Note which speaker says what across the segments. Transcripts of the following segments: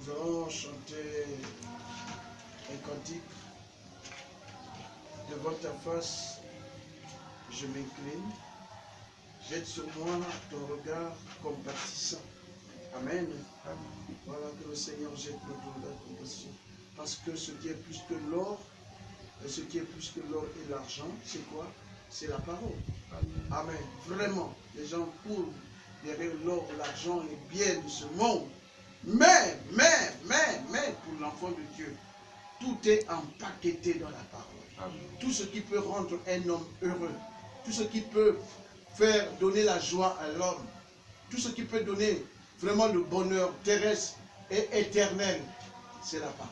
Speaker 1: Nous allons chanter un cantique. Devant ta face, je m'incline. Jette sur moi ton regard compatissant. Amen. Voilà, que le Seigneur jette notre regard compatissant. Parce que ce qui est plus que l'or, ce qui est plus que l'or et l'argent, c'est quoi? C'est la parole. Amen. Vraiment, les gens courent derrière l'or, l'argent, les biens de ce monde. Mais, pour l'enfant de Dieu, tout est empaqueté dans la parole. Amen. Tout ce qui peut rendre un homme heureux, tout ce qui peut faire donner la joie à l'homme, tout ce qui peut donner vraiment le bonheur terrestre et éternel, c'est la parole.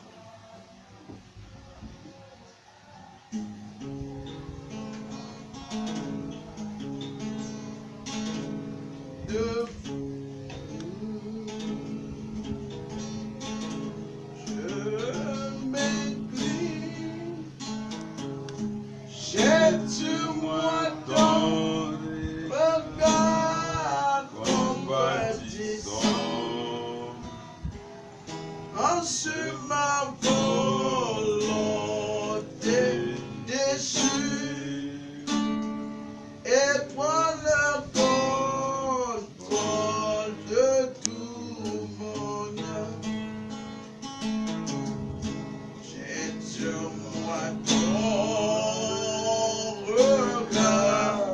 Speaker 2: Jette-moi ton regard compatissant,
Speaker 1: en ce ma volonté déçue, et prends le contrôle de tout mon âme. Jette-moi ton regard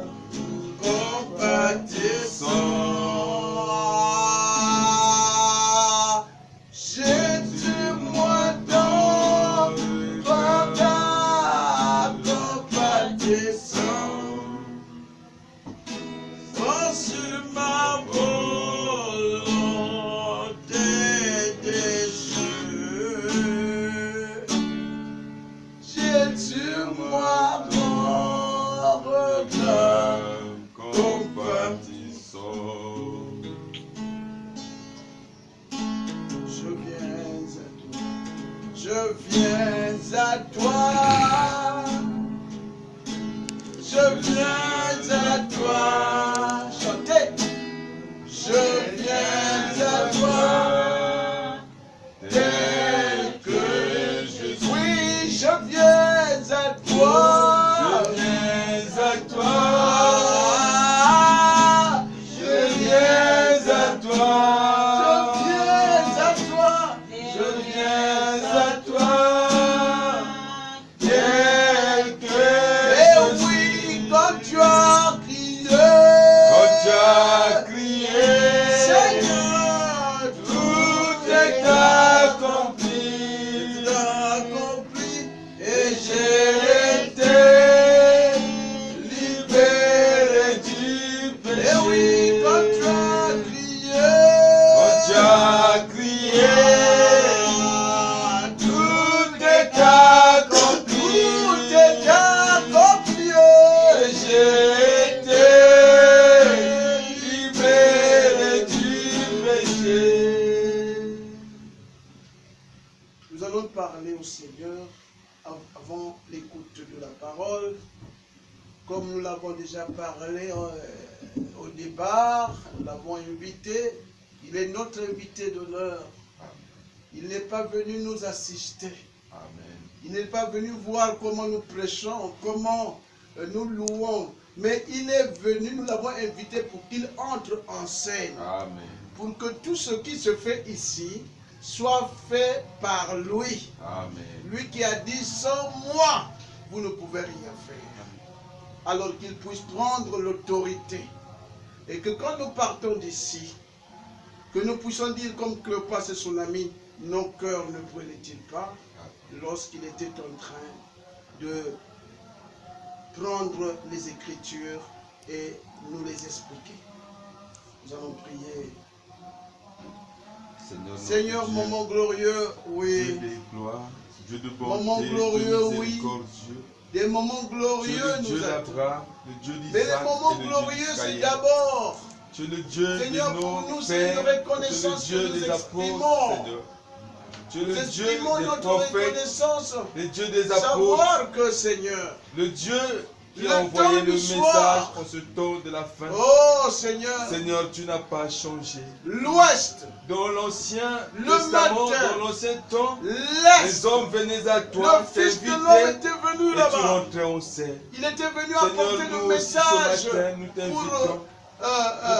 Speaker 1: compatissant, jette-moi ton regard compatissant, oh sur ma volonté déchue, jette-moi mon regard compatissant. Je viens à toi, je viens à toi, chantez, je viens à toi, tel que je suis, oui, je viens à toi,
Speaker 2: je viens à toi,
Speaker 1: je viens à toi. Nous allons parler au Seigneur avant l'écoute de la parole. Comme nous l'avons déjà parlé au départ, nous l'avons invité. Il est notre invité d'honneur. Il n'est pas venu nous assister.
Speaker 2: Amen.
Speaker 1: Il n'est pas venu voir comment nous prêchons, comment nous louons. Mais il est venu, nous l'avons invité pour qu'il entre en scène.
Speaker 2: Amen.
Speaker 1: Pour que tout ce qui se fait ici soit fait par lui.
Speaker 2: Amen.
Speaker 1: Lui qui a dit, sans moi, vous ne pouvez rien faire. Alors qu'il puisse prendre l'autorité. Et que quand nous partons d'ici, que nous puissions dire comme Cléopas et son ami, nos cœurs ne brûlaient-ils pas lorsqu'il était en train de prendre les Écritures et nous les expliquer. Nous allons prier. Seigneur, moment glorieux, oui.
Speaker 2: Dieu de gloire, Dieu de bonté,
Speaker 1: Moment glorieux,
Speaker 2: de
Speaker 1: oui.
Speaker 2: miséricorde,
Speaker 1: Des moments glorieux,
Speaker 2: Dieu
Speaker 1: nous avons.
Speaker 2: d'Abraham, le Dieu
Speaker 1: Mais
Speaker 2: d'Isaac
Speaker 1: les moments
Speaker 2: et le
Speaker 1: glorieux,
Speaker 2: Dieu
Speaker 1: c'est
Speaker 2: d'Israël.
Speaker 1: d'abord.
Speaker 2: Tu es le Dieu
Speaker 1: Seigneur,
Speaker 2: de
Speaker 1: pour
Speaker 2: nos
Speaker 1: nous, c'est une
Speaker 2: pères, tu es
Speaker 1: reconnaissance
Speaker 2: le Dieu
Speaker 1: que nous
Speaker 2: des
Speaker 1: exprimons.
Speaker 2: apôtres, Seigneur. Tu es le
Speaker 1: Nous
Speaker 2: Dieu
Speaker 1: exprimons
Speaker 2: des
Speaker 1: notre
Speaker 2: prophètes,
Speaker 1: reconnaissance.
Speaker 2: le Dieu des apôtres,
Speaker 1: Savoir que, Seigneur,
Speaker 2: le Dieu Tu as
Speaker 1: Le temps
Speaker 2: envoyé le
Speaker 1: du
Speaker 2: message
Speaker 1: soir.
Speaker 2: en ce temps de la fin.
Speaker 1: Oh Seigneur,
Speaker 2: Seigneur, tu n'as pas changé.
Speaker 1: l'ouest,
Speaker 2: Dans l'Ancien
Speaker 1: Le
Speaker 2: Testament,
Speaker 1: matin.
Speaker 2: dans l'Ancien temps,
Speaker 1: l'est,
Speaker 2: les hommes venaient à toi,
Speaker 1: le Fils de l'homme
Speaker 2: t'invitaient
Speaker 1: était venu
Speaker 2: et tu
Speaker 1: là-bas.
Speaker 2: rentrais en scène.
Speaker 1: Il était venu
Speaker 2: Seigneur,
Speaker 1: apporter
Speaker 2: nous
Speaker 1: le
Speaker 2: aussi
Speaker 1: message
Speaker 2: ce matin, nous
Speaker 1: pour,
Speaker 2: t'invitons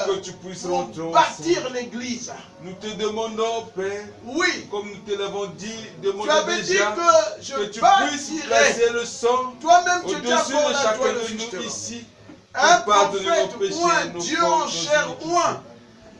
Speaker 2: pour que tu puisses
Speaker 1: pour
Speaker 2: rentrer en
Speaker 1: bâtir
Speaker 2: scène.
Speaker 1: l'église.
Speaker 2: Nous te demandons, Père,
Speaker 1: Oui,
Speaker 2: comme nous te l'avons dit,
Speaker 1: tu
Speaker 2: demandons
Speaker 1: avais dit
Speaker 2: déjà
Speaker 1: que je
Speaker 2: que tu puisses
Speaker 1: bâtirai.
Speaker 2: placer le sang
Speaker 1: Toi-même, tu étais
Speaker 2: au-dessus
Speaker 1: encore
Speaker 2: de
Speaker 1: là,
Speaker 2: chacun
Speaker 1: toi le
Speaker 2: de
Speaker 1: Fils de
Speaker 2: nous
Speaker 1: l'homme.
Speaker 2: ici.
Speaker 1: Un
Speaker 2: Pour pardonner
Speaker 1: prophète
Speaker 2: nos péchés,
Speaker 1: oint,
Speaker 2: nos
Speaker 1: Dieu
Speaker 2: fautes,
Speaker 1: en
Speaker 2: nos
Speaker 1: chair
Speaker 2: iniquités.
Speaker 1: oint,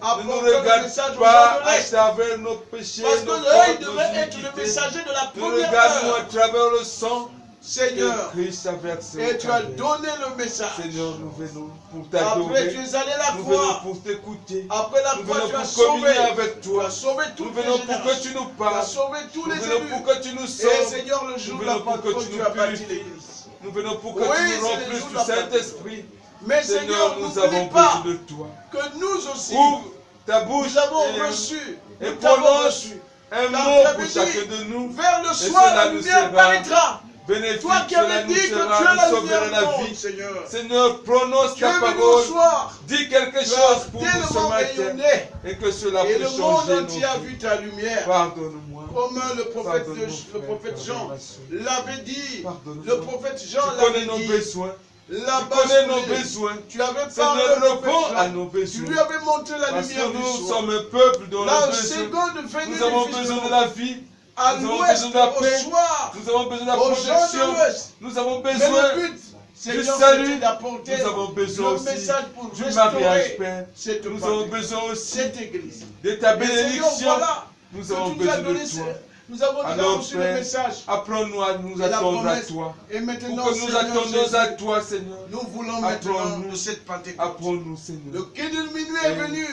Speaker 2: Ne
Speaker 1: apporte
Speaker 2: nous
Speaker 1: le
Speaker 2: regarde
Speaker 1: message aux
Speaker 2: pas
Speaker 1: gens de
Speaker 2: à
Speaker 1: l'Est.
Speaker 2: travers nos péchés,
Speaker 1: Parce que
Speaker 2: nos
Speaker 1: l'œil
Speaker 2: fautes, nos
Speaker 1: devrait être le
Speaker 2: iniquités.
Speaker 1: messager de la
Speaker 2: Nous
Speaker 1: première
Speaker 2: regardons à
Speaker 1: heure.
Speaker 2: travers le sang
Speaker 1: Seigneur,
Speaker 2: que Christ a versé
Speaker 1: et
Speaker 2: au
Speaker 1: tu as
Speaker 2: Calvaire.
Speaker 1: donné le message.
Speaker 2: Seigneur, nous venons pour
Speaker 1: Après,
Speaker 2: t'adorer.
Speaker 1: tu es allé à la
Speaker 2: Nous venons
Speaker 1: croix.
Speaker 2: pour t'écouter.
Speaker 1: Après la
Speaker 2: Nous
Speaker 1: croix,
Speaker 2: venons
Speaker 1: tu as
Speaker 2: pour
Speaker 1: sauvé.
Speaker 2: communier avec
Speaker 1: Tu
Speaker 2: toi.
Speaker 1: as sauvé
Speaker 2: Nous
Speaker 1: toutes les
Speaker 2: venons pour que
Speaker 1: générations.
Speaker 2: tu nous
Speaker 1: Tu as
Speaker 2: parles.
Speaker 1: sauvé tous
Speaker 2: Nous
Speaker 1: les
Speaker 2: venons
Speaker 1: élus.
Speaker 2: pour que tu nous
Speaker 1: Et
Speaker 2: sauves.
Speaker 1: Seigneur, le jour
Speaker 2: Nous
Speaker 1: de la
Speaker 2: venons pour que
Speaker 1: Pentecôte,
Speaker 2: tu
Speaker 1: tu
Speaker 2: nous
Speaker 1: as bâti
Speaker 2: purifies.
Speaker 1: l'église.
Speaker 2: Nous venons pour que
Speaker 1: Oui,
Speaker 2: tu nous
Speaker 1: c'est le
Speaker 2: remplisses
Speaker 1: jour de
Speaker 2: du
Speaker 1: la
Speaker 2: Saint-Esprit.
Speaker 1: Mais
Speaker 2: Seigneur,
Speaker 1: Seigneur,
Speaker 2: nous avons
Speaker 1: n'oublie pas
Speaker 2: besoin de toi.
Speaker 1: que nous aussi,
Speaker 2: Ouvre ta bouche
Speaker 1: nous avons
Speaker 2: et
Speaker 1: reçu.
Speaker 2: et
Speaker 1: Nous t'avons
Speaker 2: prononce
Speaker 1: reçu.
Speaker 2: un
Speaker 1: Car
Speaker 2: mot
Speaker 1: tu avais
Speaker 2: pour
Speaker 1: dit,
Speaker 2: chacun de nous.
Speaker 1: vers le
Speaker 2: Et
Speaker 1: soir,
Speaker 2: cela
Speaker 1: la
Speaker 2: nous
Speaker 1: lumière
Speaker 2: sera
Speaker 1: paraîtra.
Speaker 2: bénéfique,
Speaker 1: Toi qui
Speaker 2: cela
Speaker 1: avais
Speaker 2: nous
Speaker 1: dit que tu
Speaker 2: sera,
Speaker 1: es
Speaker 2: nous
Speaker 1: la
Speaker 2: sauvera
Speaker 1: lumière
Speaker 2: la
Speaker 1: du monde,
Speaker 2: vie.
Speaker 1: Seigneur.
Speaker 2: Seigneur, prononce
Speaker 1: Tu es
Speaker 2: ta
Speaker 1: venu au
Speaker 2: parole.
Speaker 1: soir.
Speaker 2: Dis quelque
Speaker 1: Tu
Speaker 2: chose
Speaker 1: as
Speaker 2: pour nous ce
Speaker 1: tellement
Speaker 2: matin.
Speaker 1: rayonné.
Speaker 2: Et que cela
Speaker 1: Et
Speaker 2: puisse
Speaker 1: le monde
Speaker 2: changer
Speaker 1: entier a
Speaker 2: nos vies.
Speaker 1: vu ta lumière.
Speaker 2: Pardonne-moi.
Speaker 1: Comme le prophète,
Speaker 2: Pardonne-moi,
Speaker 1: le
Speaker 2: frère,
Speaker 1: prophète Jean
Speaker 2: pardonne ma soeur.
Speaker 1: l'avait dit.
Speaker 2: Pardonne-moi.
Speaker 1: Le prophète Jean
Speaker 2: Tu connais
Speaker 1: l'avait
Speaker 2: nos
Speaker 1: dit.
Speaker 2: besoins.
Speaker 1: Là-bas,
Speaker 2: Tu connais nos
Speaker 1: sous les-
Speaker 2: besoins.
Speaker 1: Tu avais parlé
Speaker 2: Seigneur,
Speaker 1: au prophète
Speaker 2: réponds à
Speaker 1: Jean.
Speaker 2: nos
Speaker 1: Tu
Speaker 2: besoins.
Speaker 1: lui avais montré la
Speaker 2: Parce
Speaker 1: lumière
Speaker 2: que
Speaker 1: du
Speaker 2: nous
Speaker 1: soir.
Speaker 2: sommes un peuple dont
Speaker 1: La
Speaker 2: le besoin.
Speaker 1: seconde venue
Speaker 2: Nous avons
Speaker 1: du Fils
Speaker 2: besoin
Speaker 1: de
Speaker 2: de
Speaker 1: l'homme.
Speaker 2: la vie.
Speaker 1: À
Speaker 2: Nous avons
Speaker 1: l'ouest,
Speaker 2: besoin de la
Speaker 1: au
Speaker 2: paix.
Speaker 1: soir,
Speaker 2: Nous avons besoin de la
Speaker 1: aux gens
Speaker 2: protection.
Speaker 1: de l'ouest.
Speaker 2: Nous avons
Speaker 1: Mais
Speaker 2: besoin
Speaker 1: le but, Seigneur,
Speaker 2: salut.
Speaker 1: c'était d'apporter
Speaker 2: Nous avons besoin
Speaker 1: le
Speaker 2: aussi
Speaker 1: message pour
Speaker 2: du mariage,
Speaker 1: restaurer
Speaker 2: Père.
Speaker 1: cette
Speaker 2: Nous avons
Speaker 1: Pentecôte,
Speaker 2: besoin aussi
Speaker 1: cette église.
Speaker 2: de ta
Speaker 1: Et Seigneur,
Speaker 2: bénédiction.
Speaker 1: voilà
Speaker 2: Nous
Speaker 1: que
Speaker 2: avons
Speaker 1: tu nous as
Speaker 2: besoin
Speaker 1: donné
Speaker 2: de toi.
Speaker 1: nous avons déjà
Speaker 2: Alors,
Speaker 1: reçu le
Speaker 2: Père,
Speaker 1: message
Speaker 2: apprends-nous à nous
Speaker 1: et la
Speaker 2: attendre à
Speaker 1: promesse.
Speaker 2: toi.
Speaker 1: Et maintenant,
Speaker 2: Pour que nous
Speaker 1: Seigneur
Speaker 2: attendions
Speaker 1: Jésus,
Speaker 2: à toi, Seigneur.
Speaker 1: nous voulons maintenant
Speaker 2: Apprends-nous.
Speaker 1: de cette Pentecôte.
Speaker 2: Apprends-nous,
Speaker 1: Le
Speaker 2: Seigneur.
Speaker 1: quai de minuit est
Speaker 2: Et
Speaker 1: venu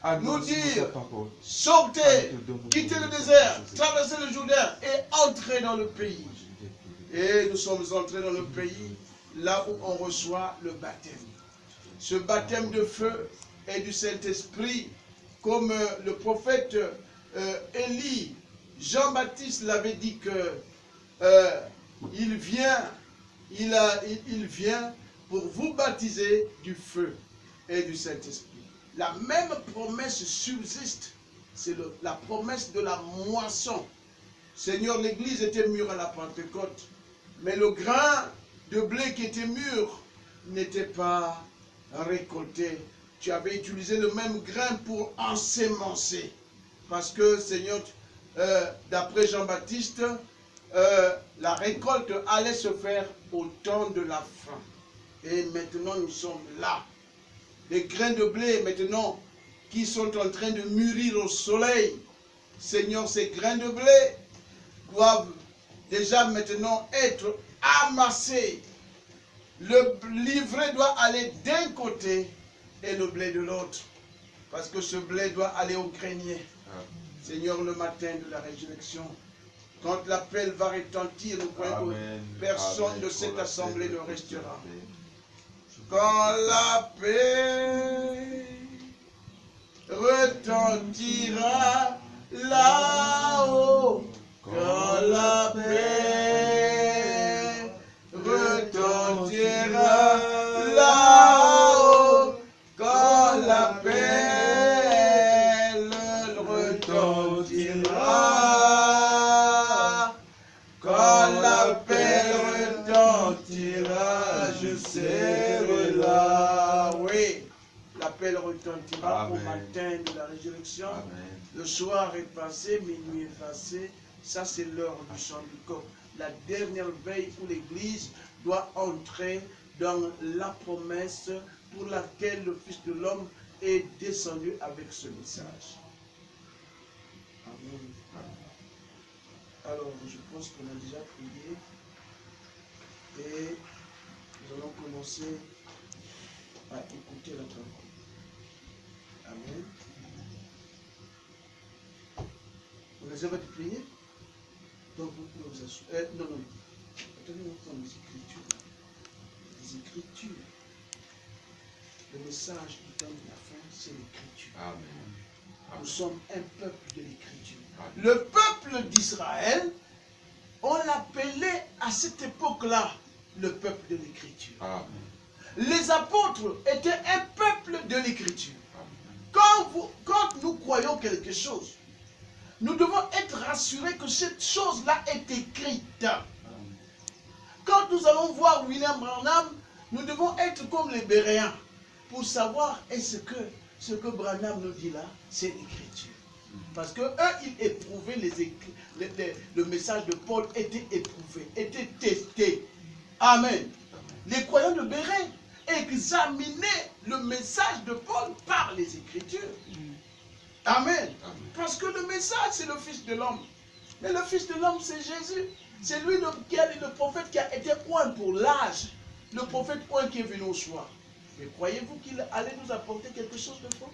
Speaker 1: nous
Speaker 2: annonce-nous
Speaker 1: dire,
Speaker 2: ta parole.
Speaker 1: sortez, quittez le désert, traversez le Jourdain et entrez dans le pays. Et nous sommes entrés dans le pays, là où on reçoit le baptême. Ce baptême de feu et du Saint-Esprit, comme le prophète Élie, Jean-Baptiste l'avait dit que il vient pour vous baptiser du feu et du Saint-Esprit. La même promesse subsiste, c'est la promesse de la moisson. Seigneur, l'église était mûre à la Pentecôte, mais le grain de blé qui était mûr n'était pas récolté. Tu avais utilisé le même grain pour ensemencer. Parce que, Seigneur, d'après Jean-Baptiste, la récolte allait se faire au temps de la fin. Et maintenant, nous sommes là. Les grains de blé, maintenant, qui sont en train de mûrir au soleil. Seigneur, ces grains de blé doivent déjà maintenant être amassés. Le livret doit aller d'un côté et le blé de l'autre. Parce que ce blé doit aller au grenier. Seigneur, le matin de la résurrection, quand l'appel va retentir, nous croyons que personne de cette assemblée ne restera. Quand la paix retentira là-haut, quand la paix retentira là-haut, quand l'appel retentira, quand l'appel retentira, je serai là. Oui, l'appel retentira au matin de la résurrection.
Speaker 2: Amen.
Speaker 1: Le soir est passé, minuit est passé. Ça, c'est l'heure du chant du coq. La dernière veille où l'Église doit entrer dans la promesse pour laquelle le Fils de l'homme est descendu avec ce message. Amen. Alors, je pense qu'on a déjà prié. Et nous allons commencer à écouter la parole. Amen. Vous les avez prié? Donc vous pouvez vous assurer. Non. Attendez-moi prendre les Écritures. Les Écritures. Le message du temps de la fin, c'est l'Écriture.
Speaker 2: Amen.
Speaker 1: Nous sommes un peuple de l'Écriture. Le peuple d'Israël, on l'appelait à cette époque-là le peuple de l'Écriture.
Speaker 2: Amen.
Speaker 1: Les apôtres étaient un peuple de l'Écriture. Quand nous croyons quelque chose, nous devons être rassurés que cette chose-là est écrite. Quand nous allons voir William Branham, nous devons être comme les Béréens pour savoir est-ce que ce que Branham nous dit là, c'est l'écriture. Parce que eux, ils éprouvaient le message de Paul était éprouvé, était testé. Amen. Les croyants de Béret examinaient le message de Paul par les Écritures. Amen. Parce que le message, c'est le Fils de l'homme. Mais le Fils de l'homme, c'est Jésus. C'est lui le prophète qui a été oint pour l'âge. Le prophète oint qui est venu au soir. Mais croyez-vous qu'il allait nous apporter quelque chose de faux?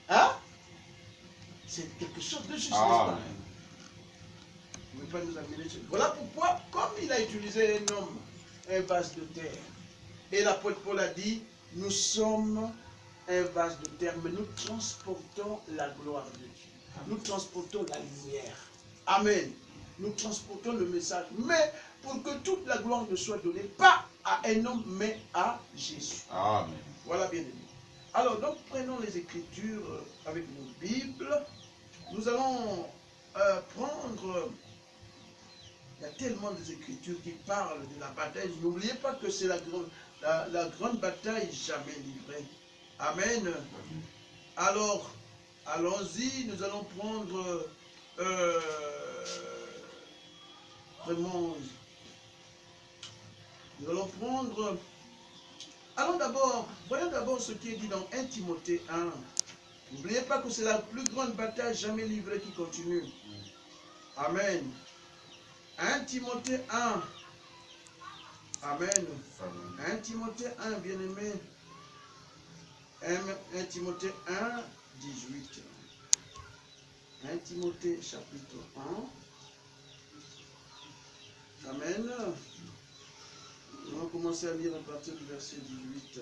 Speaker 1: Hein? C'est quelque chose de juste, n'est-ce pas? Il ne veut pas nous amener sur... Voilà pourquoi, comme il a utilisé un homme, un vase de terre, et l'apôtre Paul a dit, nous sommes un vase de terre, mais nous transportons la gloire de Dieu. Nous transportons la lumière. Amen. Nous transportons le message. Mais pour que toute la gloire ne soit donnée, pas à un homme, mais à Jésus.
Speaker 2: Amen.
Speaker 1: Voilà, bien aimé. Alors, donc, prenons les Écritures avec nos Bibles. Nous allons prendre... Il y a tellement d'Écritures qui parlent de la bataille. N'oubliez pas que c'est la grande bataille jamais livrée. Amen. Alors, allons-y. Nous allons prendre... vraiment... Nous allons prendre... Allons d'abord, voyons d'abord ce qui est dit dans 1 Timothée 1. N'oubliez pas que c'est la plus grande bataille jamais livrée qui continue. Amen. 1 Timothée 1. Amen. 1 Timothée 1, bien-aimé. 1 Timothée 1, 18. 1 Timothée chapitre 1. Amen. Nous allons commencer à lire à partir du verset 18.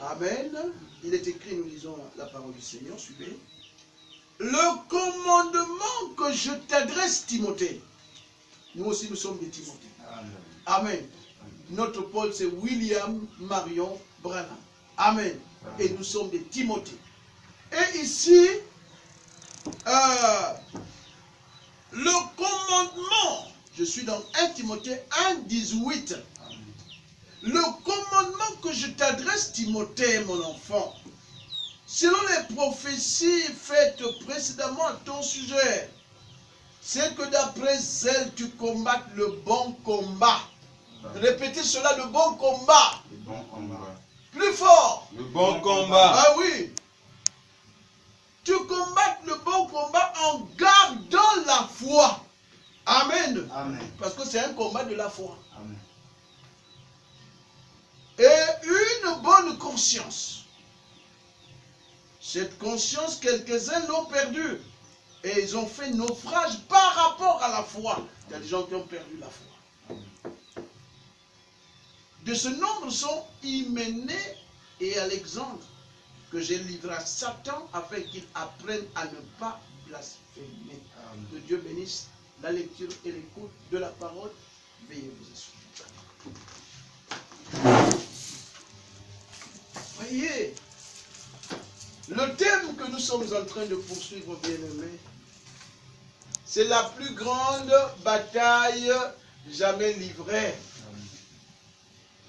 Speaker 1: Amen. Il est écrit, nous lisons la parole du Seigneur, suivez. Le commandement que je t'adresse, Timothée. Nous aussi, nous sommes des Timothée. Amen. Amen. Notre Paul, c'est William Marion Branham. Amen. Et nous sommes des Timothée. Et ici, le commandement, je suis dans 1 Timothée 1, 18. Le commandement que je t'adresse, Timothée, mon enfant, selon les prophéties faites précédemment à ton sujet, c'est que d'après zèle, tu combattes le bon combat. Répétez cela, le bon combat.
Speaker 2: Le bon combat.
Speaker 1: Plus fort.
Speaker 2: Le bon combat.
Speaker 1: Ah oui. Tu combattes le bon combat en gardant la foi. Amen. Amen. Parce que c'est un combat de la foi. Amen. Et une bonne conscience. Cette conscience, quelques-uns l'ont perdue. Et ils ont fait naufrage par rapport à la foi. Il y a des gens qui ont perdu la foi. De ce nombre sont Hyménée et Alexandre, que j'ai livré à Satan afin qu'il apprenne à ne pas blasphémer. Que Dieu bénisse la lecture et l'écoute de la parole. Veuillez vous asseoir. Voyez, le thème que nous sommes en train de poursuivre, bien-aimés, c'est la plus grande bataille jamais livrée.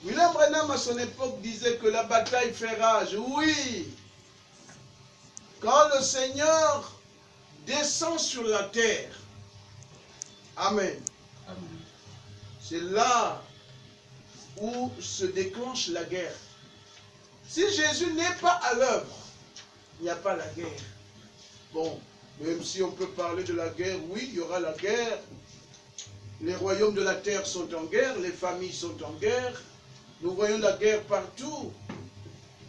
Speaker 1: William Branham à son époque disait que la bataille fait rage. Oui, quand le Seigneur descend sur la terre, Amen. Amen. C'est là où se déclenche la guerre. Si Jésus n'est pas à l'œuvre, il n'y a pas la guerre. Bon, même si on peut parler de la guerre, oui, il y aura la guerre. Les royaumes de la terre sont en guerre, les familles sont en guerre. Nous voyons la guerre partout.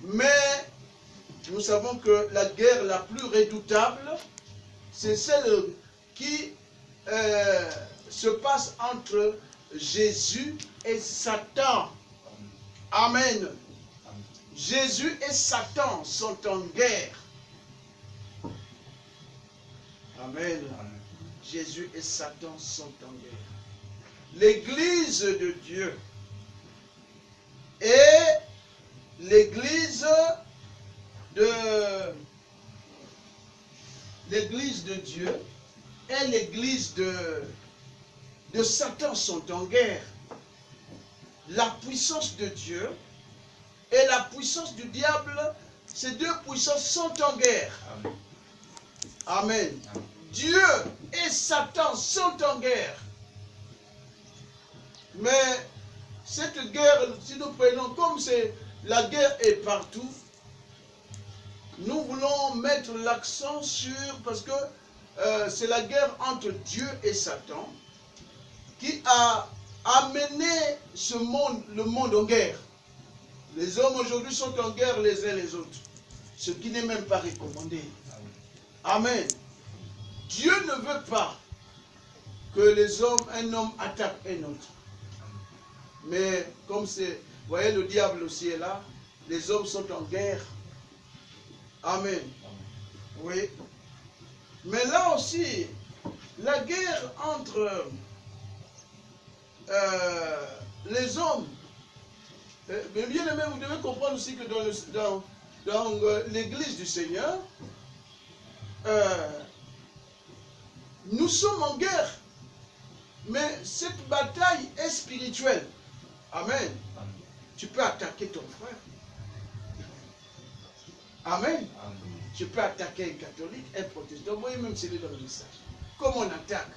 Speaker 1: Mais nous savons que la guerre la plus redoutable, c'est celle qui se passe entre Jésus et Satan. Amen. Jésus et Satan sont en guerre. Amen. Jésus et Satan sont en guerre. L'église de Dieu et l'église de Dieu et l'église de Satan sont en guerre. La puissance de Dieu et la puissance du diable, ces deux puissances sont en guerre.
Speaker 2: Amen.
Speaker 1: Amen.
Speaker 2: Amen.
Speaker 1: Dieu et Satan sont en guerre. Mais cette guerre, si nous prenons comme c'est la guerre est partout, nous voulons mettre l'accent sur, parce que c'est la guerre entre Dieu et Satan qui a amené le monde en guerre. Les hommes aujourd'hui sont en guerre les uns les autres, ce qui n'est même pas recommandé. Amen. Dieu ne veut pas que un homme attaque un autre. Mais comme c'est, vous voyez, le diable aussi est là, les hommes sont en guerre. Amen. Oui. Mais là aussi, la guerre entre les hommes, mais bien aimé, vous devez comprendre aussi que dans l'église du Seigneur, nous sommes en guerre. Mais cette bataille est spirituelle. Amen.
Speaker 2: Amen.
Speaker 1: Tu peux attaquer ton frère. Amen.
Speaker 2: Amen.
Speaker 1: Tu peux attaquer un catholique, un protestant. Vous voyez même c'est dans le message. Comme on attaque.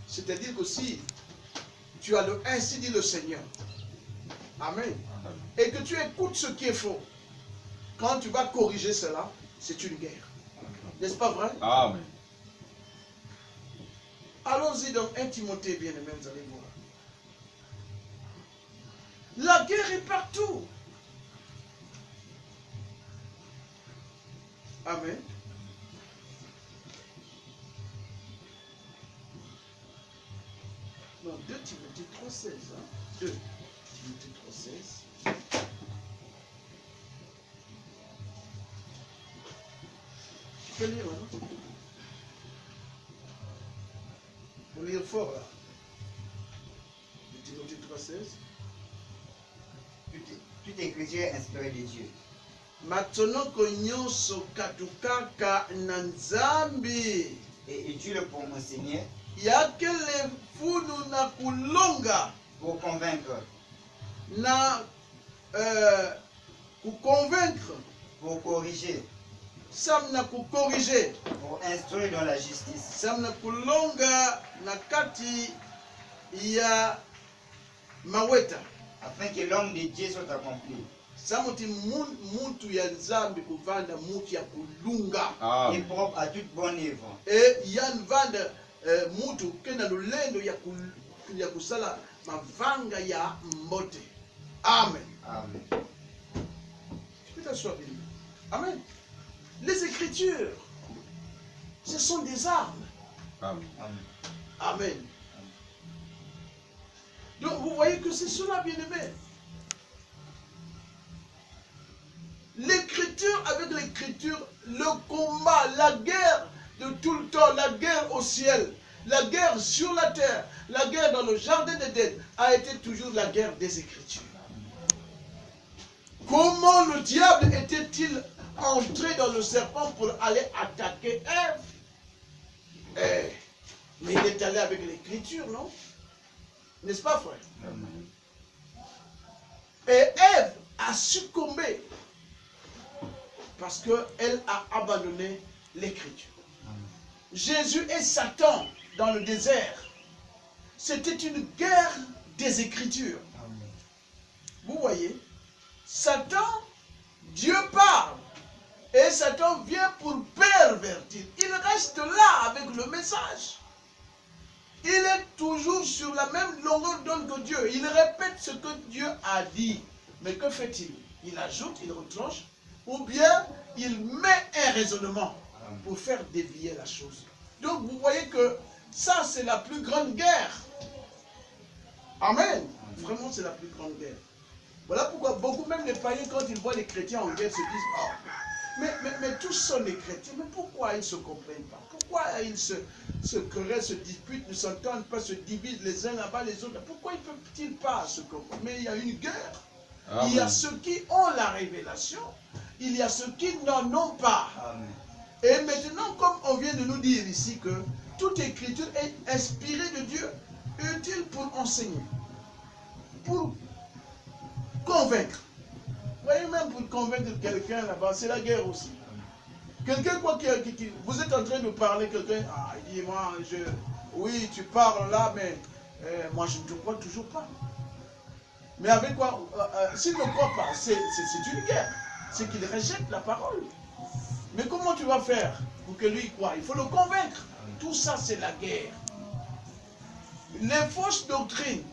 Speaker 1: C'est-à-dire que si tu as le ainsi dit le Seigneur. Amen.
Speaker 2: Amen.
Speaker 1: Et que tu écoutes ce qui est faux. Quand tu vas corriger cela, c'est une guerre. N'est-ce pas vrai?
Speaker 2: Amen.
Speaker 1: Allons-y dans 1 Timothée, bien-aimé, vous allez voir. La guerre est partout. Amen. Non, 2 Timothée 3,16. Hein? 2 Timothée 3,16. Tu peux lire, hein? Faut lire fort, là. 2 Timothée 3,16.
Speaker 3: Toute écriture est inspirée de Dieu.
Speaker 1: Matonoko nyonso katukaka na nzambi
Speaker 3: Et utile pour enseigner,
Speaker 1: yakele funu na kulonga
Speaker 3: pour convaincre,
Speaker 1: na kuconvaincre
Speaker 3: pour corriger,
Speaker 1: sam na kukorige
Speaker 3: pour instruire dans la justice,
Speaker 1: sam na kulonga na kati ya maweta
Speaker 3: afin que l'homme de Dieu soit accompli.
Speaker 1: samuti muntu ya nzambi kuvanda mutu ya kulunga
Speaker 3: Et
Speaker 2: Amen.
Speaker 3: propre à toute bonne œuvre.
Speaker 1: yanvanda mutu kena lulendo ya kusala mavanga ya mbote. Amen.
Speaker 3: Amen.
Speaker 1: Tu peux t'asseoir, bien. Amen. Les Écritures, ce sont des armes.
Speaker 2: Amen.
Speaker 3: Amen.
Speaker 1: Amen. Donc vous voyez que c'est cela, bien aimé. L'écriture avec l'écriture, le combat, la guerre de tout le temps, la guerre au ciel, la guerre sur la terre, la guerre dans le jardin d'Éden a été toujours la guerre des Écritures. Comment le diable était-il entré dans le serpent pour aller attaquer Ève? Mais il est allé avec l'écriture, non? N'est-ce pas, frère?
Speaker 2: Amen.
Speaker 1: Et Ève a succombé parce qu'elle a abandonné l'écriture. Jésus et Satan dans le désert, c'était une guerre des Écritures.
Speaker 3: Amen.
Speaker 1: Vous voyez, Satan, Dieu parle, et Satan vient pour pervertir. Il reste là avec le message. Il est toujours sur la même longueur d'onde que Dieu. Il répète ce que Dieu a dit. Mais que fait-il? Il ajoute, il retranche, ou bien il met un raisonnement pour faire dévier la chose. Donc vous voyez que ça c'est la plus grande guerre. Amen. Vraiment c'est la plus grande guerre. Voilà pourquoi beaucoup, même les païens, quand ils voient les chrétiens en guerre, se disent, oh, Mais tous sont des chrétiens. Mais pourquoi ils ne se comprennent pas? Pourquoi ils se querellent, se disputent, ne s'entendent pas, se divisent les uns là-bas, les autres? Pourquoi ils ne peuvent-ils pas se comprendre? Mais il y a une guerre.
Speaker 2: Amen.
Speaker 1: Il y a ceux qui ont la révélation. Il y a ceux qui n'en ont pas.
Speaker 3: Amen.
Speaker 1: Et maintenant, comme on vient de nous dire ici que toute écriture est inspirée de Dieu, utile pour enseigner, pour convaincre. Vous voyez, même pour convaincre quelqu'un là-bas, c'est la guerre aussi. Quelqu'un, quoi, vous êtes en train de parler, quelqu'un, ah, il dit, moi, oui, tu parles là, mais moi, je ne te crois toujours pas. Mais avec quoi, s'il ne croit pas, c'est une guerre. C'est qu'il rejette la parole. Mais comment tu vas faire pour que lui croie? Il faut le convaincre. Tout ça, c'est la guerre. Les fausses doctrines,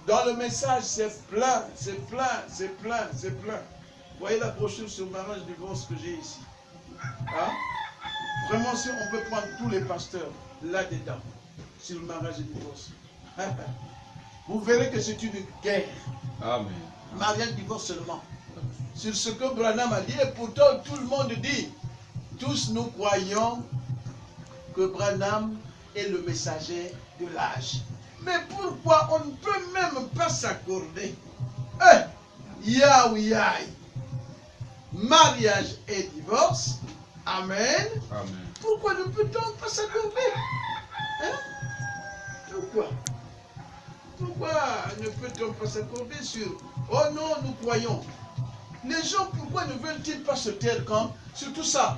Speaker 1: dans le message, c'est plein, c'est plein, c'est plein, c'est plein. Vous voyez la brochure sur le mariage divorce que j'ai ici. Hein? Vraiment, si on peut prendre tous les pasteurs là-dedans, sur le mariage et divorce, vous verrez que c'est une guerre.
Speaker 2: Amen.
Speaker 1: Mariage divorce seulement. Sur ce que Branham a dit, et pourtant tout le monde dit, tous nous croyons que Branham est le messager de l'âge. Mais pourquoi on ne peut même pas s'accorder? Mariage et divorce. Amen.
Speaker 2: Amen.
Speaker 1: Pourquoi ne peut-on pas s'accorder? Pourquoi? Pourquoi ne peut-on pas s'accorder sur oh non, nous croyons? Les gens, pourquoi ne veulent-ils pas se taire quand sur tout ça?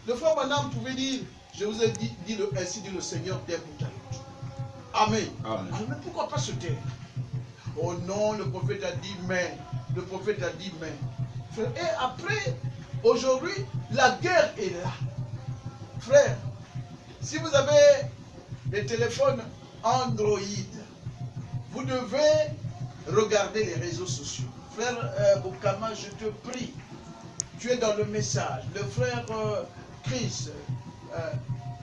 Speaker 1: Le frère Branham pouvait dire, je vous ai dit ainsi dit le Seigneur d'un bout à l'autre. Amen.
Speaker 2: Amen.
Speaker 1: Alors, mais pourquoi pas se taire? Oh non, le prophète a dit mais. Le prophète a dit mais. Et après, aujourd'hui, la guerre est là. Frère, si vous avez des téléphones Android, vous devez regarder les réseaux sociaux. Frère Boukama, je te prie, tu es dans le message. Le frère Chris,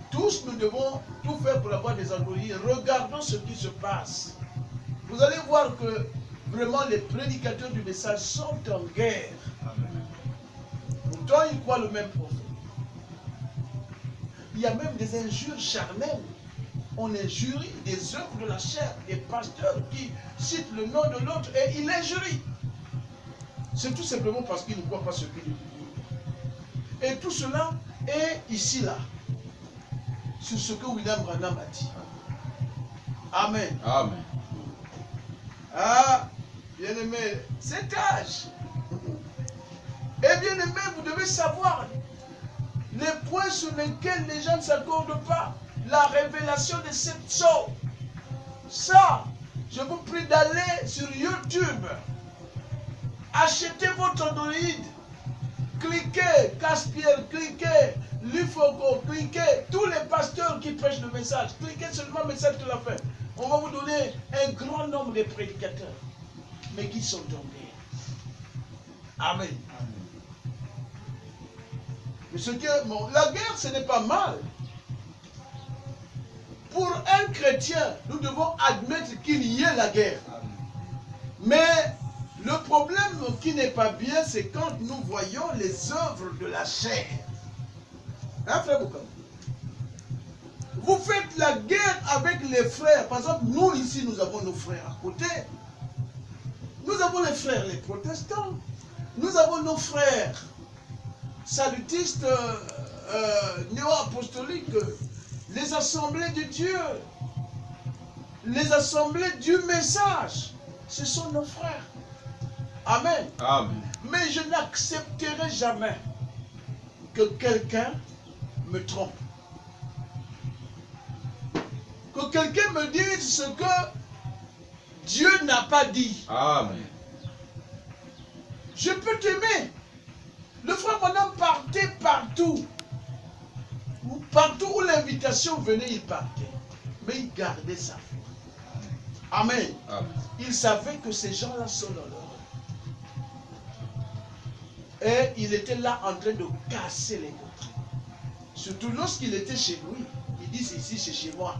Speaker 1: tous nous devons tout faire pour avoir des Android. Regardons ce qui se passe. Vous allez voir que vraiment les prédicateurs du message sont en guerre. Pourtant, ils croient le même prophète. Il y a même des injures charnelles. On injurie des œuvres de la chair, des pasteurs qui citent le nom de l'autre et ils l'injurient. C'est tout simplement parce qu'ils ne croient pas ce qu'il dit. Et tout cela est ici, là, sur ce que William Branham a dit. Amen.
Speaker 2: Amen.
Speaker 1: Ah, bien-aimé, cet âge. Et bien-aimé, vous devez savoir les points sur lesquels les gens ne s'accordent pas. La révélation de cette chose. Ça, je vous prie d'aller sur YouTube. Achetez votre Android. Cliquez, Caspiel, cliquez, Lufoco, cliquez. Tous les pasteurs qui prêchent le message, cliquez seulement le message de la fin. On va vous donner un grand nombre de prédicateurs, mais qui sont tombés. Amen. Mais ce que, bon, la guerre, ce n'est pas mal. Pour un chrétien, nous devons admettre qu'il y ait la guerre. Mais le problème qui n'est pas bien, c'est quand nous voyons les œuvres de la chair. Hein, frère Boukam? Vous faites la guerre avec les frères. Par exemple, nous ici, nous avons nos frères à côté. Nous avons les frères, les protestants. Nous avons nos frères salutistes, néo-apostoliques, les assemblées de Dieu, les assemblées du message. Ce sont nos frères. Amen.
Speaker 2: Amen.
Speaker 1: Mais je n'accepterai jamais que quelqu'un me trompe. Que quelqu'un me dise ce que Dieu n'a pas dit.
Speaker 2: Amen.
Speaker 1: Je peux t'aimer. Le frère Branham partait partout. Partout où l'invitation venait, il partait. Mais il gardait sa foi. Amen.
Speaker 2: Amen.
Speaker 1: Il savait que ces gens-là sont dans leur œuvre. Et il était là en train de casser les doctrines. Surtout lorsqu'il était chez lui. Il dit, c'est ici, c'est chez moi.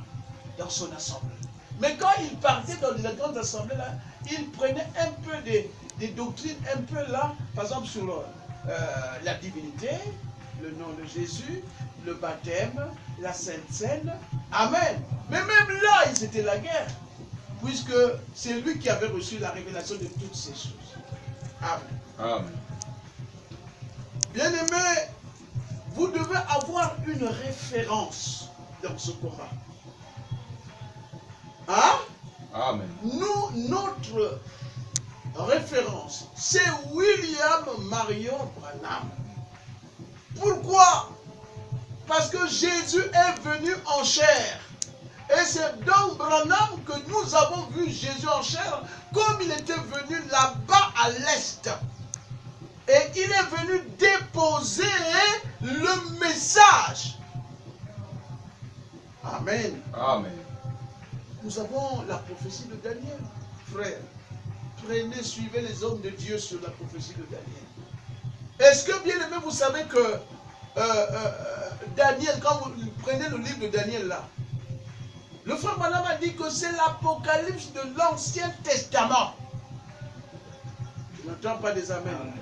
Speaker 1: Dans son assemblée. Mais quand il partait dans les grandes assemblées, là, il prenait un peu des doctrines, un peu là, par exemple sur la divinité, le nom de Jésus, le baptême, la Sainte Seine. Amen. Mais même là, ils étaient la guerre. Puisque c'est lui qui avait reçu la révélation de toutes ces choses. Amen.
Speaker 2: Amen.
Speaker 1: Bien-aimés, vous devez avoir une référence dans ce combat. Hein?
Speaker 2: Amen.
Speaker 1: Nous, notre référence, c'est William Marion Branham. Pourquoi? Parce que Jésus est venu en chair. Et c'est dans Branham que nous avons vu Jésus en chair, comme il était venu là-bas à l'est. Et il est venu déposer le message. Amen.
Speaker 2: Amen.
Speaker 1: Nous avons la prophétie de Daniel, frère. Prenez, suivez les hommes de Dieu sur la prophétie de Daniel. Est-ce que, bien aimé, vous savez que Daniel, quand vous prenez le livre de Daniel là, le frère Branham a dit que c'est l'Apocalypse de l'Ancien Testament. Je n'entends pas des amens.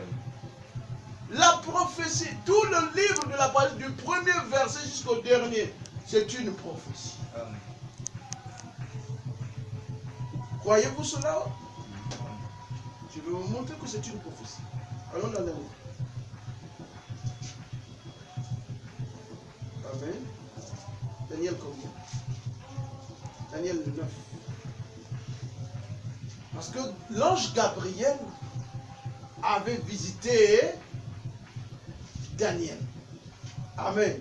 Speaker 1: La prophétie, tout le livre de l'Apocalypse, du premier verset jusqu'au dernier, c'est une prophétie.
Speaker 3: Amen.
Speaker 1: Croyez-vous cela? Je vais vous montrer que c'est une prophétie. Allons dans les mots. Amen. Daniel combien? Daniel 9. Parce que l'ange Gabriel avait visité Daniel. Amen.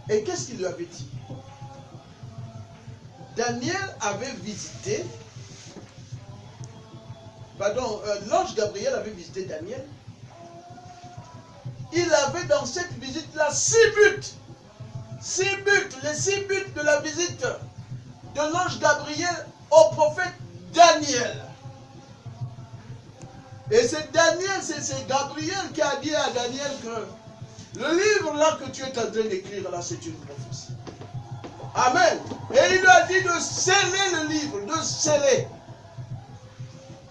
Speaker 1: Et qu'est-ce qu'il lui avait dit? Daniel avait visité, pardon, l'ange Gabriel avait visité Daniel. Il avait dans cette visite-là 6 buts. 6 buts, les 6 buts de la visite de l'ange Gabriel au prophète Daniel. Et c'est Daniel, c'est Gabriel qui a dit à Daniel que le livre là que tu es en train d'écrire là, c'est une prophétie. Amen. Et il lui a dit de sceller le livre, de sceller.